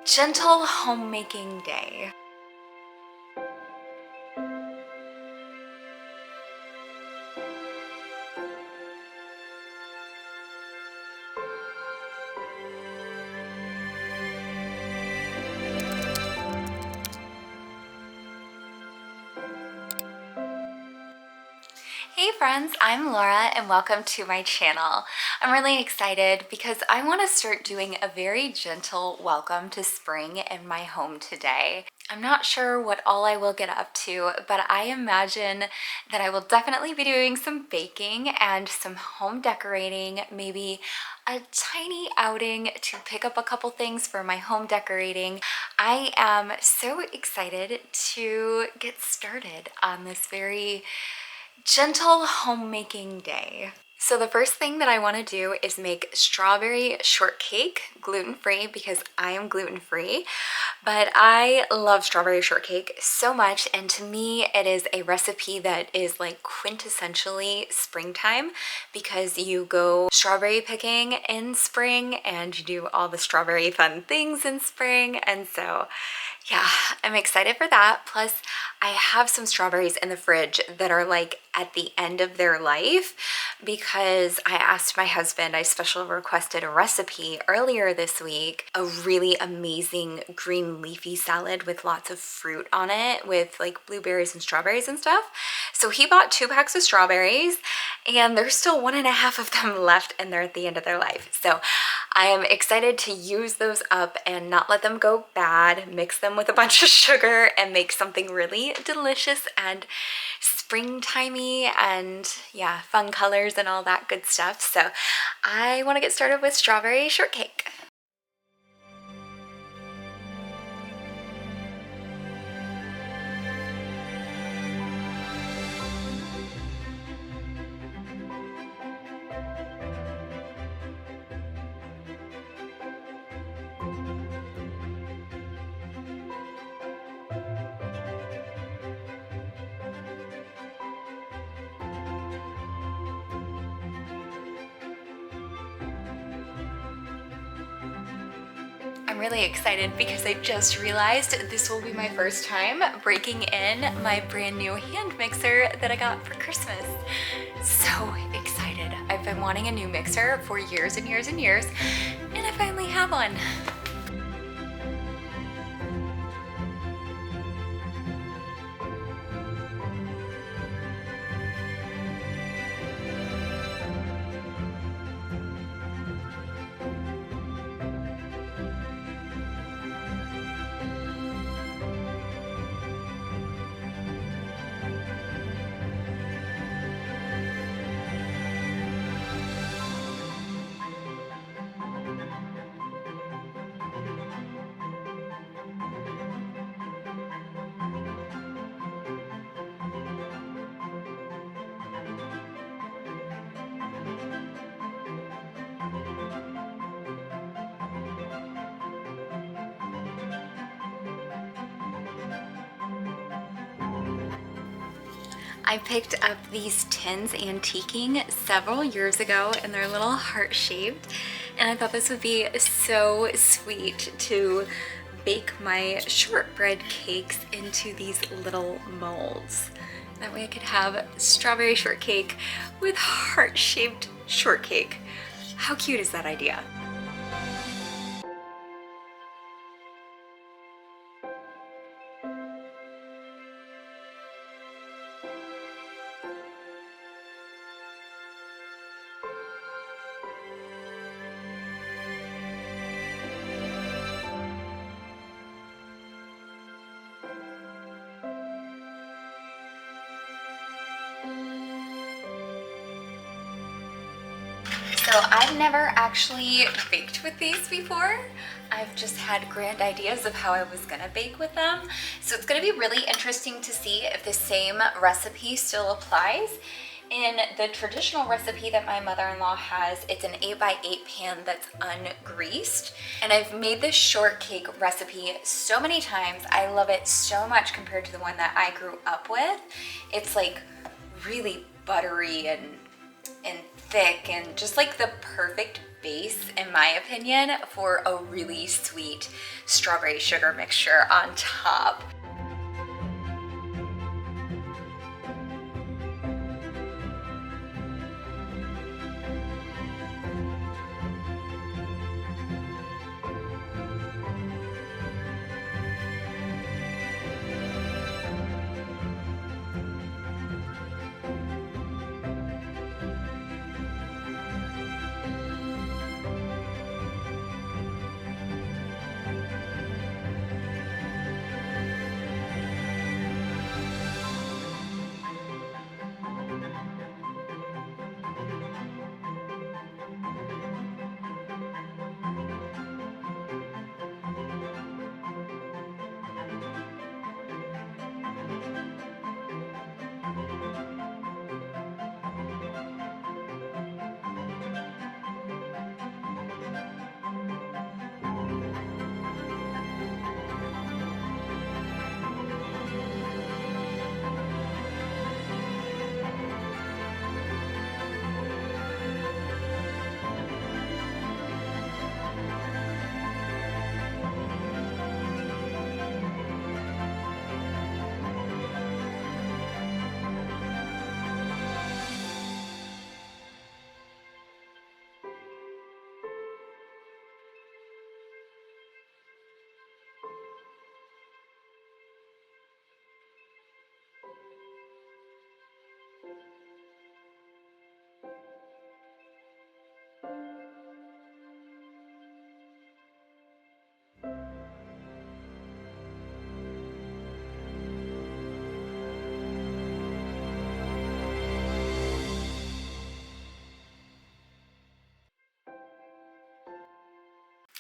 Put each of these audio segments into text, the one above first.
Gentle homemaking day. Hey friends, I'm Laura and welcome to my channel. I'm really excited because I want to start doing a very gentle welcome to spring in my home today. I'm not sure what all I will get up to, but I imagine that I will definitely be doing some baking and some home decorating, maybe a tiny outing to pick up a couple things for my home decorating. I am so excited to get started on this very gentle homemaking day. So the first thing that I want to do is make strawberry shortcake, gluten-free because I am gluten-free, but I love strawberry shortcake so much, and to me it is a recipe that is like quintessentially springtime because you go strawberry picking in spring and you do all the strawberry fun things in spring, and so yeah, I'm excited for that. Plus, I have some strawberries in the fridge that are like at the end of their life because I asked my husband, I special requested a recipe earlier this week, a really amazing green leafy salad with lots of fruit on it with like blueberries and strawberries and stuff. So he bought 2 packs of strawberries and there's still 1.5 of them left and they're at the end of their life. So I am excited to use those up and not let them go bad, mix them with a bunch of sugar and make something really delicious and springtimey and yeah, fun colors and all that good stuff. So I want to get started with strawberry shortcake. I'm really excited because I just realized this will be my first time breaking in my brand new hand mixer that I got for Christmas. So excited. I've been wanting a new mixer for years and years and years, and I finally have one. I picked up these tins antiquing several years ago and they're a little heart-shaped, and I thought this would be so sweet to bake my shortbread cakes into these little molds. That way I could have strawberry shortcake with heart-shaped shortcake. How cute is that idea? So I've never actually baked with these before. I've just had grand ideas of how I was gonna bake with them. So it's gonna be really interesting to see if the same recipe still applies. In the traditional recipe that my mother-in-law has, it's an 8x8 pan that's ungreased. And I've made this shortcake recipe so many times. I love it so much compared to the one that I grew up with. It's like really buttery and thick and just like the perfect base, in my opinion, for a really sweet strawberry sugar mixture on top.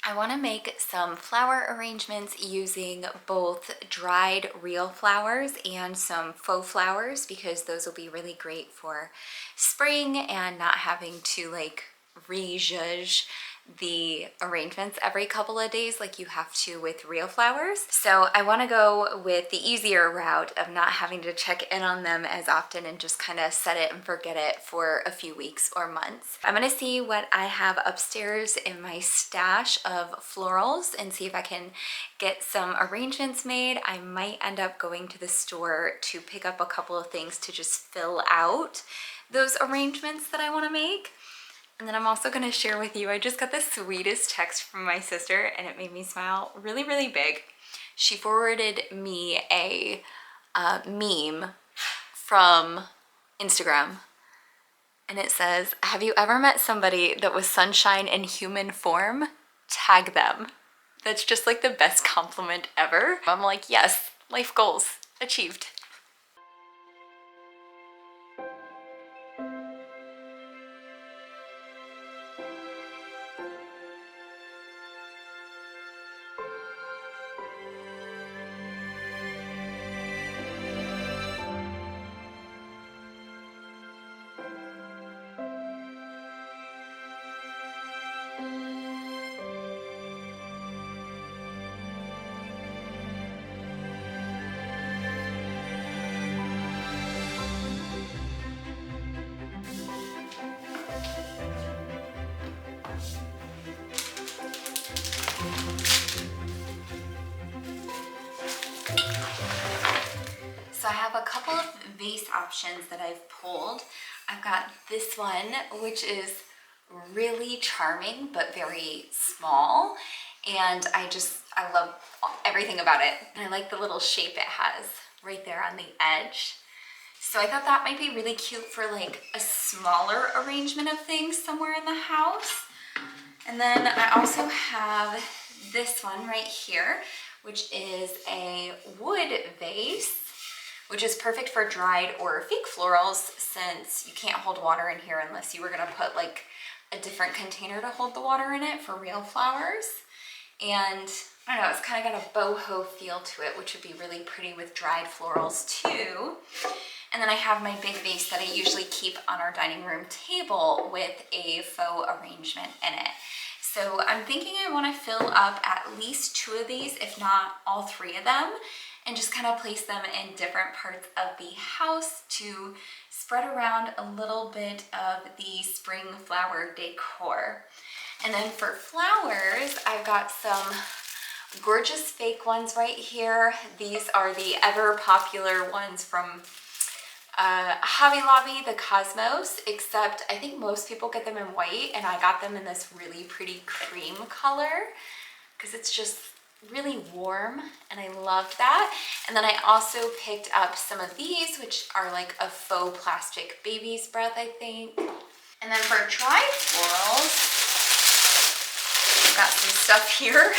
I want to make some flower arrangements using both dried real flowers and some faux flowers, because those will be really great for spring and not having to like rejudge the arrangements every couple of days like you have to with real flowers. So I want to go with the easier route of not having to check in on them as often and just kind of set it and forget it for a few weeks or months. I'm going to see what I have upstairs in my stash of florals and see if I can get some arrangements made. I might end up going to the store to pick up a couple of things to just fill out those arrangements that I want to make. And then I'm also gonna share with you, I just got the sweetest text from my sister and it made me smile really, really big. She forwarded me a meme from Instagram and it says, "Have you ever met somebody that was sunshine in human form? Tag them." That's just like the best compliment ever. I'm like, yes, life goals achieved. So I have a couple of vase options that I've pulled. I've got this one, which is really charming, but very small. And I love everything about it. And I like the little shape it has right there on the edge. So I thought that might be really cute for like a smaller arrangement of things somewhere in the house. And then I also have this one right here, which is a wood vase, which is perfect for dried or fake florals since you can't hold water in here unless you were gonna put like a different container to hold the water in it for real flowers. And I don't know, it's kind of got a boho feel to it, which would be really pretty with dried florals too. And then I have my big vase that I usually keep on our dining room table with a faux arrangement in it. So I'm thinking I want to fill up at least 2 of these, if not all 3 of them, and just kind of place them in different parts of the house to spread around a little bit of the spring flower decor. And then for flowers, I've got some gorgeous fake ones right here. These are the ever popular ones from Hobby Lobby, the Cosmos, except I think most people get them in white, and I got them in this really pretty cream color because it's just really warm, and I loved that. And then I also picked up some of these, which are like a faux plastic baby's breath, I think. And then for dried florals, I've got some stuff here.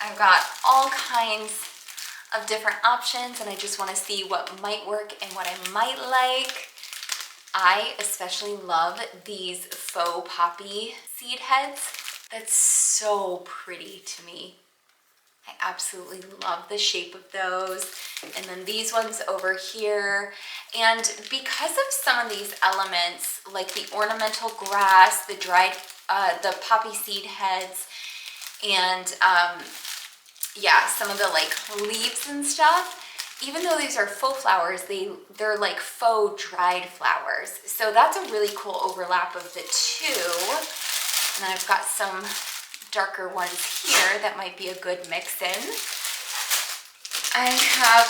I've got all kinds of different options, and I just want to see what might work and what I might like. I especially love these faux poppy seed heads. That's so pretty to me. I absolutely love the shape of those. And then these ones over here. And because of some of these elements, like the ornamental grass, the dried, the poppy seed heads, and yeah, some of the like leaves and stuff, even though these are faux flowers, they're like faux dried flowers. So that's a really cool overlap of the two. And then I've got some darker ones here that might be a good mix in. I have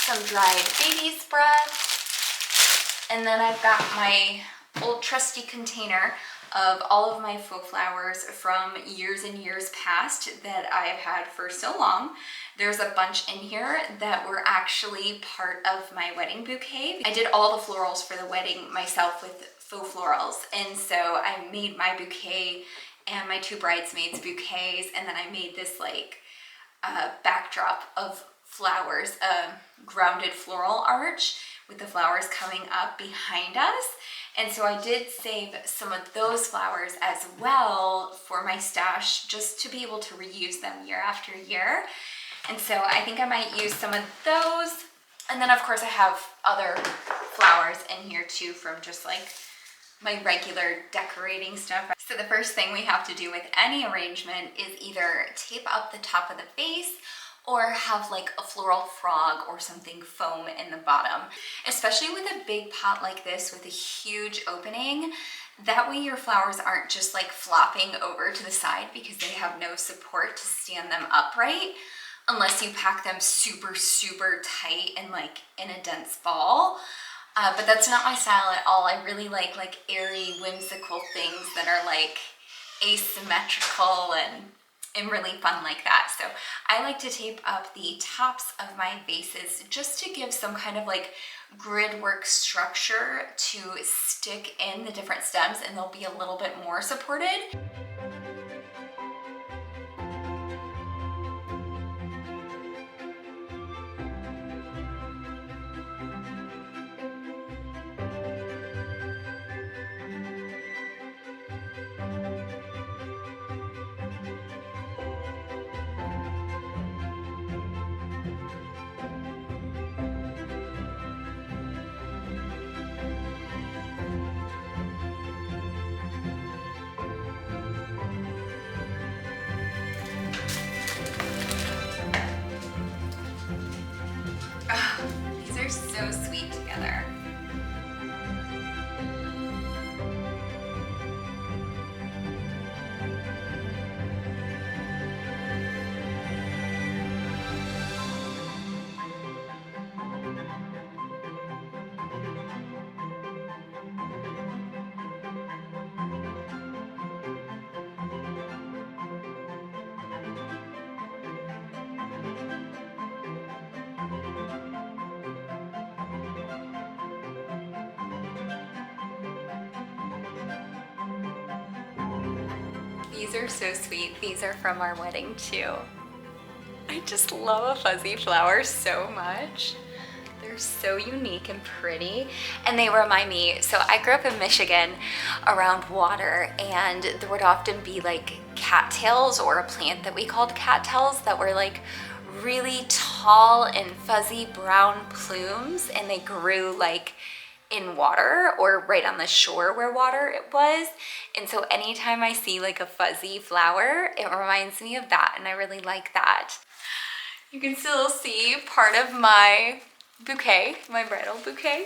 some dried baby's breath. And then I've got my old trusty container of all of my faux flowers from years and years past that I've had for so long. There's a bunch in here that were actually part of my wedding bouquet. I did all the florals for the wedding myself with faux florals, and so I made my bouquet and my two bridesmaids bouquets, and then I made this like backdrop of flowers, grounded floral arch with the flowers coming up behind us. And so I did save some of those flowers as well for my stash, just to be able to reuse them year after year. And so I think I might use some of those. And then of course I have other flowers in here too from just like my regular decorating stuff. So the first thing we have to do with any arrangement is either tape up the top of the vase or have like a floral frog or something foam in the bottom. Especially with a big pot like this with a huge opening, that way your flowers aren't just like flopping over to the side because they have no support to stand them upright, unless you pack them super, super tight and like in a dense ball. But that's not my style at all. I really like airy, whimsical things that are like asymmetrical and really fun like that. So I like to tape up the tops of my vases just to give some kind of like grid work structure to stick in the different stems, and they'll be a little bit more supported. These are so sweet together. These are so sweet. These are from our wedding too. I just love a fuzzy flower so much. They're so unique and pretty, and they remind me, so I grew up in Michigan around water, and there would often be like cattails, or a plant that we called cattails, that were like really tall and fuzzy brown plumes, and they grew like in water or right on the shore where water it was. And so anytime I see like a fuzzy flower, it reminds me of that, and I really like that. You can still see part of my bouquet, my bridal bouquet.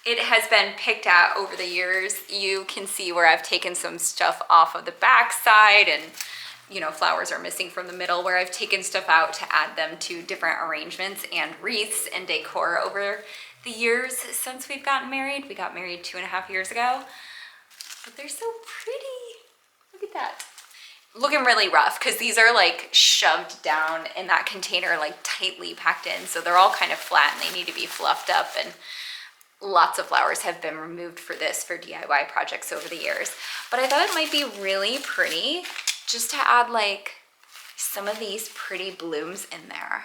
It has been picked at over the years. You can see where I've taken some stuff off of the back side, and you know, flowers are missing from the middle, where I've taken stuff out to add them to different arrangements and wreaths and decor over the years since we've gotten married. We got married 2.5 years ago, but they're so pretty. Look at that. Looking really rough because these are like shoved down in that container, like tightly packed in. So they're all kind of flat and they need to be fluffed up, and lots of flowers have been removed for this, for DIY projects over the years. But I thought it might be really pretty just to add like some of these pretty blooms in there.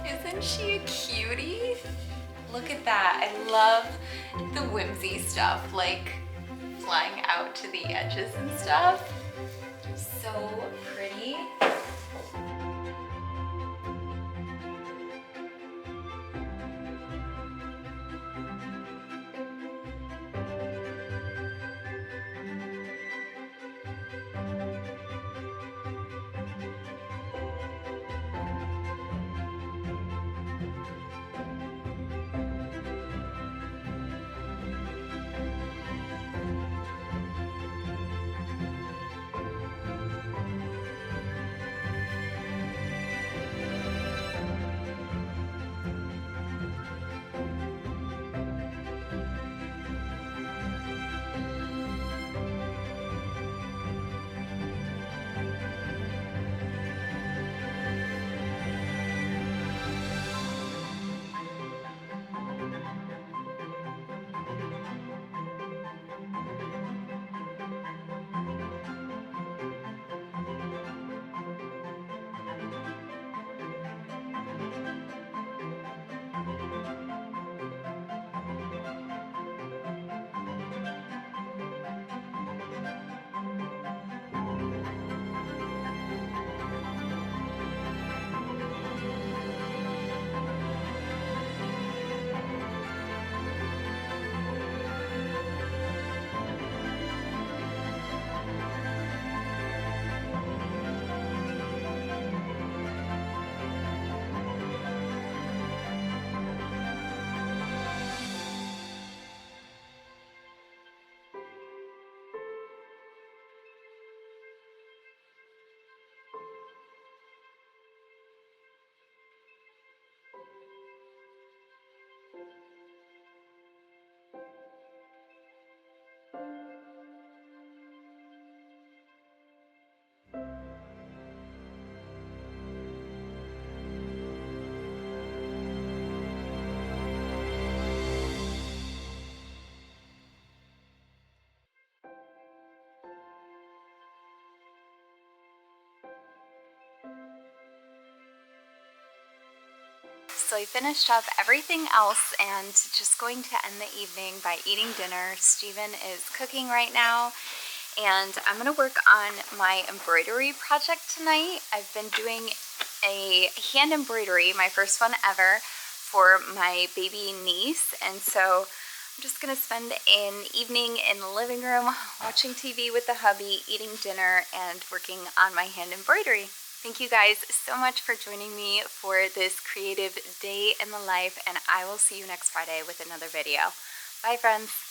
Isn't she a cutie? Look at that. I love the whimsy stuff, like flying out to the edges and stuff. So pretty. So I finished up everything else and just going to end the evening by eating dinner. Steven is cooking right now, and I'm gonna work on my embroidery project tonight. I've been doing a hand embroidery, my first one ever, for my baby niece, and so I'm just gonna spend an evening in the living room watching TV with the hubby, eating dinner, and working on my hand embroidery. Thank you guys so much for joining me for this creative day in the life, and I will see you next Friday with another video. Bye, friends.